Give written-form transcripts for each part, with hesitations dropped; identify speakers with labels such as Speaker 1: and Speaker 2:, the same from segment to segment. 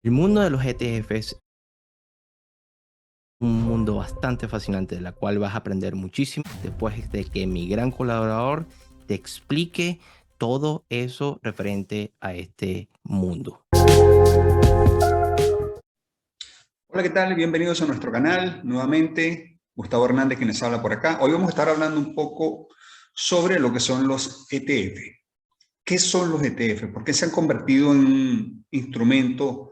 Speaker 1: El mundo de los ETFs es un mundo bastante fascinante, de la cual vas a aprender muchísimo después de que mi gran colaborador te explique todo eso referente a este mundo.
Speaker 2: Hola, ¿qué tal? Bienvenidos a nuestro canal. Nuevamente, Gustavo Hernández quien les habla por acá. Hoy vamos a estar hablando un poco sobre lo que son los ETF. ¿Qué son los ETF? ¿Por qué se han convertido en un instrumento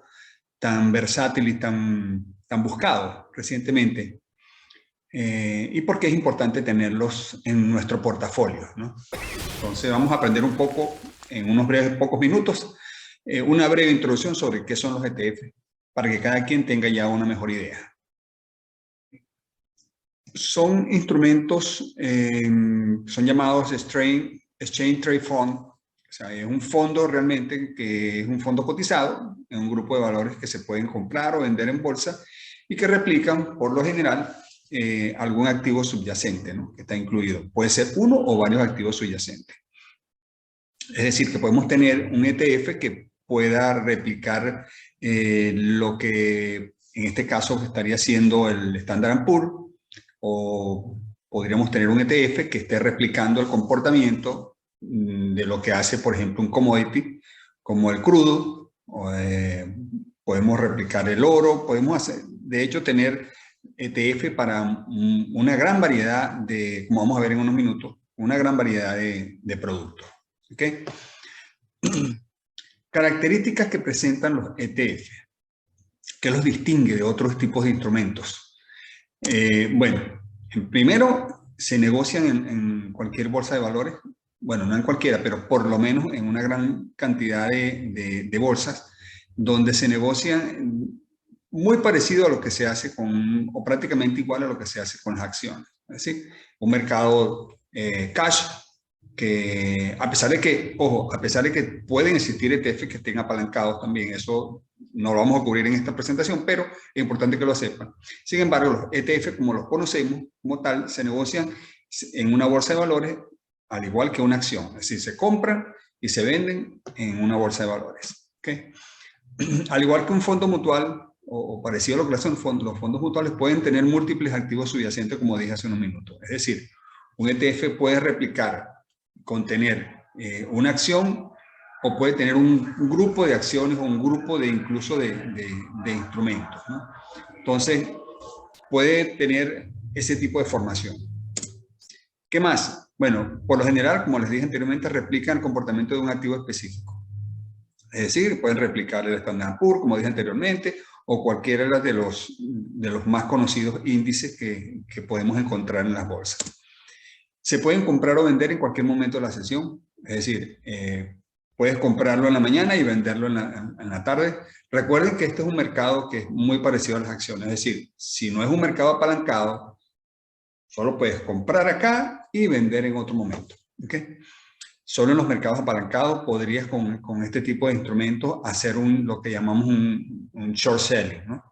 Speaker 2: tan versátil y tan buscado recientemente? ¿Y por qué es importante tenerlos en nuestro portafolio, ¿no? Entonces vamos a aprender un poco en unos pocos minutos, una breve introducción sobre qué son los ETF, para que cada quien tenga ya una mejor idea. Son instrumentos, son llamados Exchange Trade Fund, o sea, es un fondo realmente que es un fondo cotizado en un grupo de valores que se pueden comprar o vender en bolsa y que replican, por lo general, algún activo subyacente, ¿no? Que está incluido. Puede ser uno o varios activos subyacentes. Es decir, que podemos tener un ETF que pueda replicar lo que en este caso estaría siendo el Standard & Poor's, o podríamos tener un ETF que esté replicando el comportamiento de lo que hace, por ejemplo, un commodity como el crudo, podemos replicar el oro, podemos de hecho tener ETF para una gran variedad de, como vamos a ver en unos minutos, una gran variedad de productos. ¿Okay? Características que presentan los ETF, que los distingue de otros tipos de instrumentos. Bueno, primero se negocian en cualquier bolsa de valores, bueno, no en cualquiera, pero por lo menos en una gran cantidad de bolsas, donde se negocian muy parecido a lo que se hace con, o prácticamente igual a lo que se hace con las acciones. Es decir, un mercado cash, que a pesar de que, ojo, a pesar de que pueden existir ETF que estén apalancados también, eso no lo vamos a cubrir en esta presentación, pero es importante que lo sepan. Sin embargo, los ETF, como los conocemos, como tal, se negocian en una bolsa de valores, al igual que una acción. Es decir, se compran y se venden en una bolsa de valores. ¿Okay? Al igual que un fondo mutual, o parecido a lo que hacen los fondos mutuales, pueden tener múltiples activos subyacentes, como dije hace unos minutos. Es decir, un ETF puede replicar, contener una acción, o puede tener un grupo de acciones o un grupo incluso de instrumentos, ¿no? Entonces, puede tener ese tipo de formación. ¿Qué más? Bueno, por lo general, como les dije anteriormente, replican el comportamiento de un activo específico. Es decir, pueden replicar el Standard & Poor's, como dije anteriormente, o cualquiera de los más conocidos índices que podemos encontrar en las bolsas. Se pueden comprar o vender en cualquier momento de la sesión. Es decir, puedes comprarlo en la mañana y venderlo en la tarde. Recuerden que este es un mercado que es muy parecido a las acciones. Es decir, si no es un mercado apalancado, solo puedes comprar acá y vender en otro momento. ¿Okay? Solo en los mercados apalancados podrías con este tipo de instrumentos hacer lo que llamamos un short selling, ¿no?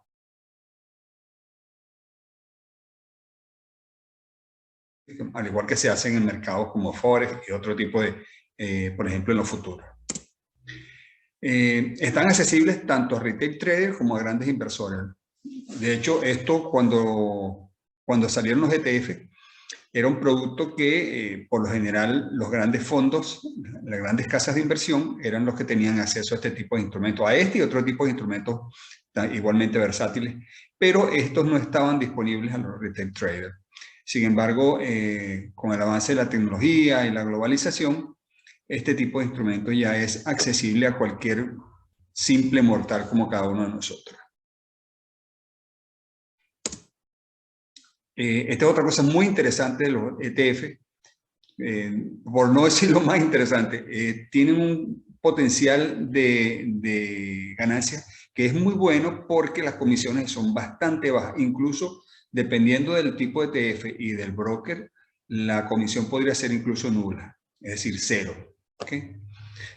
Speaker 2: Al igual que se hacen en mercados como Forex y otro tipo de, por ejemplo, en los futuros. Están accesibles tanto a retail traders como a grandes inversores. De hecho, esto cuando salieron los ETF, era un producto que por lo general los grandes fondos, las grandes casas de inversión, eran los que tenían acceso a este tipo de instrumentos, a este y otro tipo de instrumentos igualmente versátiles, pero estos no estaban disponibles a los retail traders. Sin embargo, con el avance de la tecnología y la globalización, este tipo de instrumento ya es accesible a cualquier simple mortal como cada uno de nosotros. Esta es otra cosa muy interesante de los ETF, por no decir lo más interesante, tienen un potencial de ganancia que es muy bueno porque las comisiones son bastante bajas. Incluso dependiendo del tipo de ETF y del broker, la comisión podría ser incluso nula, es decir, cero. ¿Okay?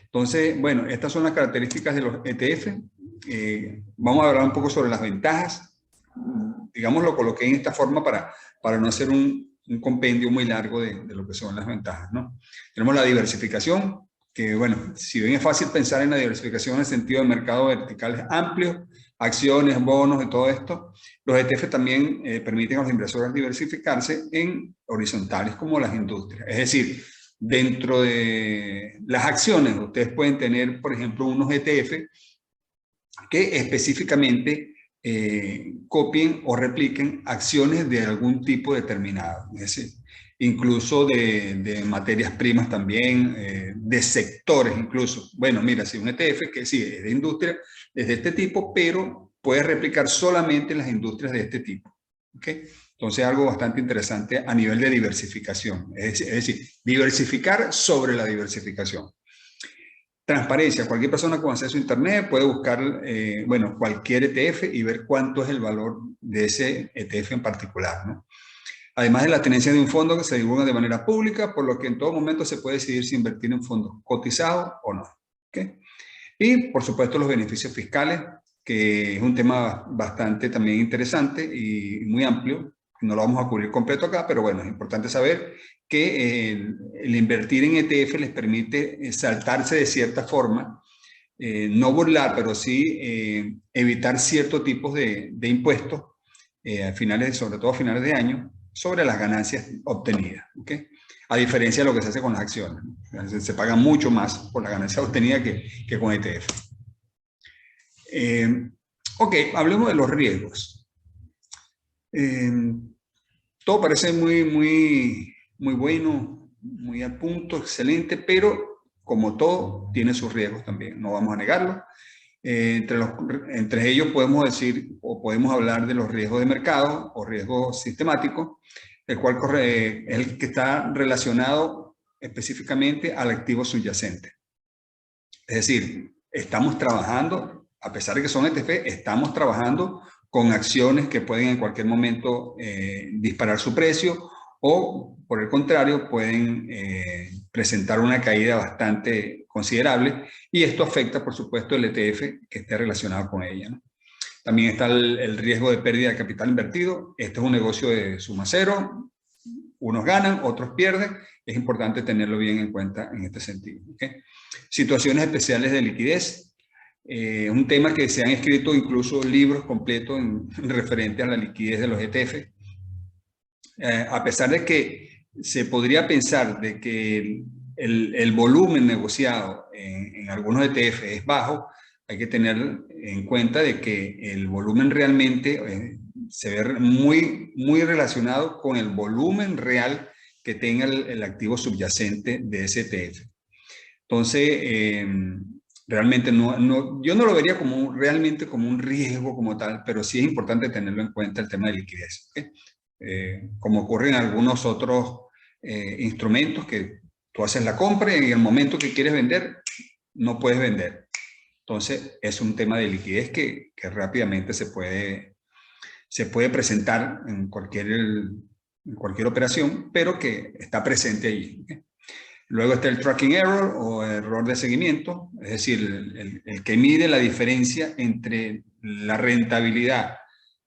Speaker 2: Entonces, bueno, estas son las características de los ETF. Vamos a hablar un poco sobre las ventajas. Digamos, lo coloqué en esta forma para no hacer un compendio muy largo de lo que son las ventajas, ¿no? Tenemos la diversificación, que bueno, si bien es fácil pensar en la diversificación en el sentido de mercado verticales amplios, acciones, bonos y todo esto, los ETF también permiten a los inversores diversificarse en horizontales como las industrias. Es decir, dentro de las acciones, ustedes pueden tener, por ejemplo, unos ETF que específicamente copien o repliquen acciones de algún tipo determinado. Es decir, incluso de materias primas también, de sectores incluso. Bueno, mira, si un ETF que sí es de industria, es de este tipo, pero puede replicar solamente las industrias de este tipo. ¿Okay? Entonces, algo bastante interesante a nivel de diversificación. Es decir, diversificar sobre la diversificación. Transparencia. Cualquier persona con acceso a Internet puede buscar, bueno, cualquier ETF y ver cuánto es el valor de ese ETF en particular, ¿no? Además de la tenencia de un fondo que se divulga de manera pública, por lo que en todo momento se puede decidir si invertir en fondos cotizados o no. ¿Okay? Y, por supuesto, los beneficios fiscales, que es un tema bastante también interesante y muy amplio. No lo vamos a cubrir completo acá, pero bueno, es importante saber que el invertir en ETF les permite saltarse de cierta forma, no burlar, pero sí evitar ciertos tipos de impuestos, a finales, sobre todo a finales de año, sobre las ganancias obtenidas. ¿Okay? A diferencia de lo que se hace con las acciones, ¿no? Se paga mucho más por la ganancia obtenida que con ETF. Ok, hablemos de los riesgos. Todo parece muy bueno, muy a punto, excelente, pero como todo, tiene sus riesgos también, no vamos a negarlo. Entre ellos podemos decir o podemos hablar de los riesgos de mercado o riesgos sistemáticos, el cual es el que está relacionado específicamente al activo subyacente. Es decir, estamos trabajando, a pesar de que son ETF, estamos trabajando con acciones que pueden en cualquier momento disparar su precio o, por el contrario, pueden presentar una caída bastante considerable y esto afecta, por supuesto, el ETF que esté relacionado con ella, ¿no? También está el riesgo de pérdida de capital invertido. Este es un negocio de suma cero. Unos ganan, otros pierden. Es importante tenerlo bien en cuenta en este sentido. ¿Okay? Situaciones especiales de liquidez. Un tema que se han escrito incluso libros completos referente a la liquidez de los ETF. A pesar de que se podría pensar de que el volumen negociado en algunos ETF es bajo, hay que tener en cuenta de que el volumen realmente se ve muy relacionado con el volumen real que tenga el activo subyacente de ese ETF. Entonces, realmente yo no lo vería realmente como un riesgo como tal, pero sí es importante tenerlo en cuenta el tema de liquidez. ¿Okay? Como ocurre en algunos otros instrumentos que tú haces la compra y en el momento que quieres vender, no puedes vender. Entonces, es un tema de liquidez que rápidamente se puede presentar en cualquier operación, pero que está presente allí. ¿Okay? Luego está el tracking error o error de seguimiento, es decir, el que mide la diferencia entre la rentabilidad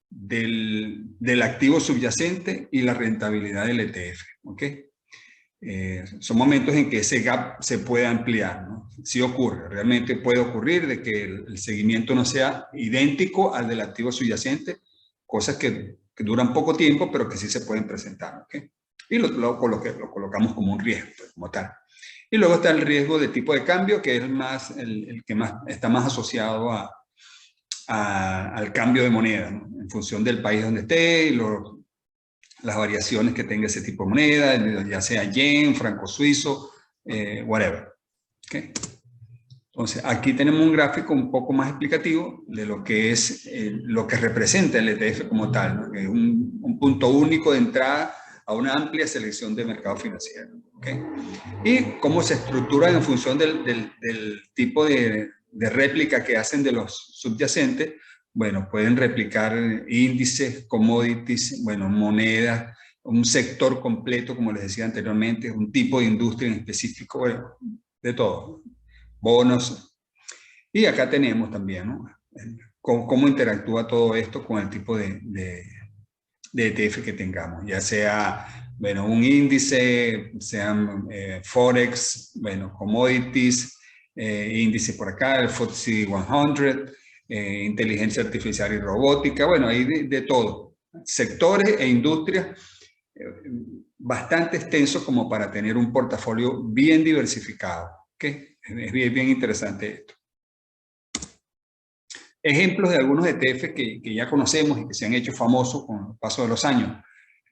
Speaker 2: del activo subyacente y la rentabilidad del ETF. ¿Okay? Son momentos en que ese gap se puede ampliar, ¿no? Sí ocurre, realmente puede ocurrir de que el seguimiento no sea idéntico al del activo subyacente, cosas que duran poco tiempo, pero que sí se pueden presentar. ¿Okay? Y lo colocamos como un riesgo, como tal. Y luego está el riesgo de tipo de cambio, que es el que está más asociado al cambio de moneda, ¿no? En función del país donde esté y las variaciones que tenga ese tipo de moneda, ya sea yen, franco suizo, whatever. ¿Okay? Entonces, aquí tenemos un gráfico un poco más explicativo de lo que es lo que representa el ETF como tal, ¿no? Que es un punto único de entrada a una amplia selección de mercado financiero. ¿Okay? Y cómo se estructuran en función del tipo de réplica que hacen de los subyacentes. Bueno, pueden replicar índices, commodities, bueno, monedas, un sector completo, como les decía anteriormente, un tipo de industria en específico, bueno, de todo, bonos. Y acá tenemos también, ¿no? Cómo interactúa todo esto con el tipo de ETF que tengamos, ya sea Bueno, un índice, sean Forex, bueno, commodities, índice por acá, el FTSE 100, inteligencia artificial y robótica, bueno, hay de todo. Sectores e industrias bastante extensos como para tener un portafolio bien diversificado. ¿Okay? Es bien interesante esto. Ejemplos de algunos ETF que ya conocemos y que se han hecho famosos con el paso de los años.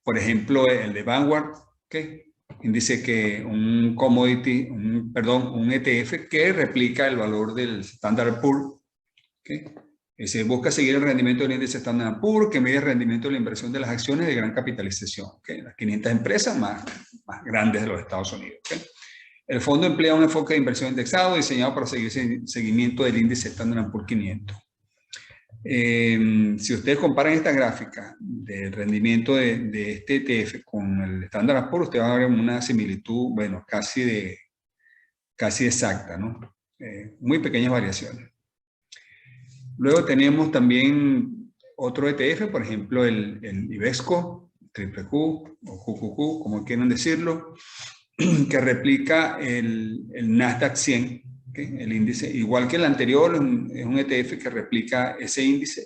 Speaker 2: Por ejemplo, el de Vanguard, ¿okay? Dice que un commodity, un ETF que replica el valor del Standard Poor's, ¿okay? Se busca seguir el rendimiento del índice Standard Poor's, que mide el rendimiento de la inversión de las acciones de gran capitalización, ¿okay? Las 500 empresas más grandes de los Estados Unidos. ¿Okay? El fondo emplea un enfoque de inversión indexado diseñado para seguir seguimiento del índice Standard Poor's 500. Si ustedes comparan esta gráfica del rendimiento de este ETF con el Standard Poor's, ustedes van a ver una similitud, bueno, casi exacta, ¿no? Muy pequeñas variaciones. Luego tenemos también otro ETF, por ejemplo, el IBESCO, Triple Q o QQQ, como quieran decirlo, que replica el Nasdaq 100. ¿Okay? El índice, igual que el anterior, es un ETF que replica ese índice,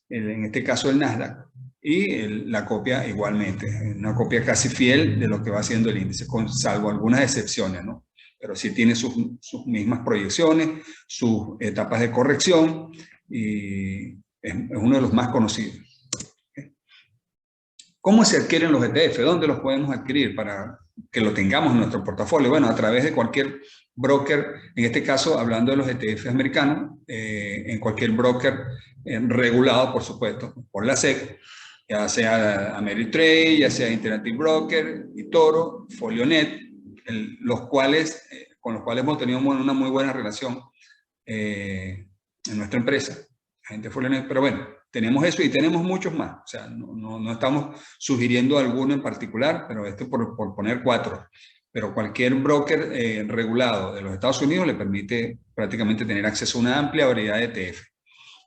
Speaker 2: en este caso el Nasdaq, y la copia igualmente, una copia casi fiel de lo que va haciendo el índice, salvo algunas excepciones, ¿no? Pero sí tiene sus mismas proyecciones, sus etapas de corrección, y es uno de los más conocidos. ¿Okay? ¿Cómo se adquieren los ETF? ¿Dónde los podemos adquirir para que lo tengamos en nuestro portafolio? Bueno, a través de cualquier broker, en este caso hablando de los ETF americanos, en cualquier broker regulado, por supuesto, por la SEC, ya sea Ameritrade, ya sea Interactive Broker, eToro, Folionet, con los cuales hemos tenido una muy buena relación en nuestra empresa, gente Folionet, pero bueno, tenemos eso y tenemos muchos más, o sea, no estamos sugiriendo alguno en particular, pero esto por poner 4. Pero cualquier broker regulado de los Estados Unidos le permite prácticamente tener acceso a una amplia variedad de ETF.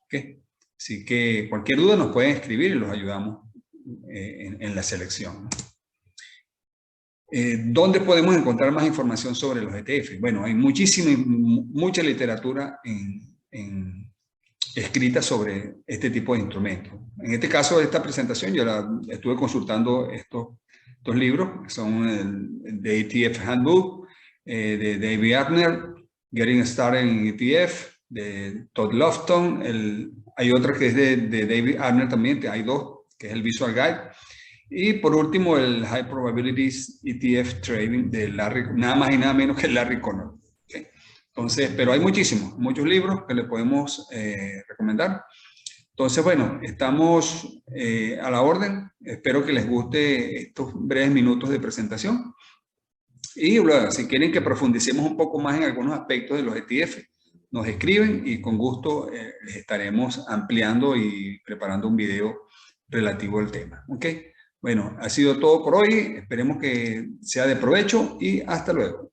Speaker 2: ¿Okay? Así que cualquier duda nos pueden escribir y los ayudamos en la selección. ¿Dónde podemos encontrar más información sobre los ETF? Bueno, hay mucha literatura escrita sobre este tipo de instrumentos. En este caso de esta presentación yo estuve consultando estos libros, que son el de ETF Handbook, de David Arner, Getting Started in ETF, de Todd Lofton, hay otra que es de David Arner también, hay 2, que es el Visual Guide, y por último el High Probabilities ETF Trading de nada más y nada menos que Larry Connor. ¿Okay? Entonces, pero hay muchos libros que le podemos recomendar. Entonces, bueno, estamos a la orden. Espero que les guste estos breves minutos de presentación. Y luego, si quieren que profundicemos un poco más en algunos aspectos de los ETF, nos escriben y con gusto les estaremos ampliando y preparando un video relativo al tema. ¿Ok? Bueno, ha sido todo por hoy. Esperemos que sea de provecho y hasta luego.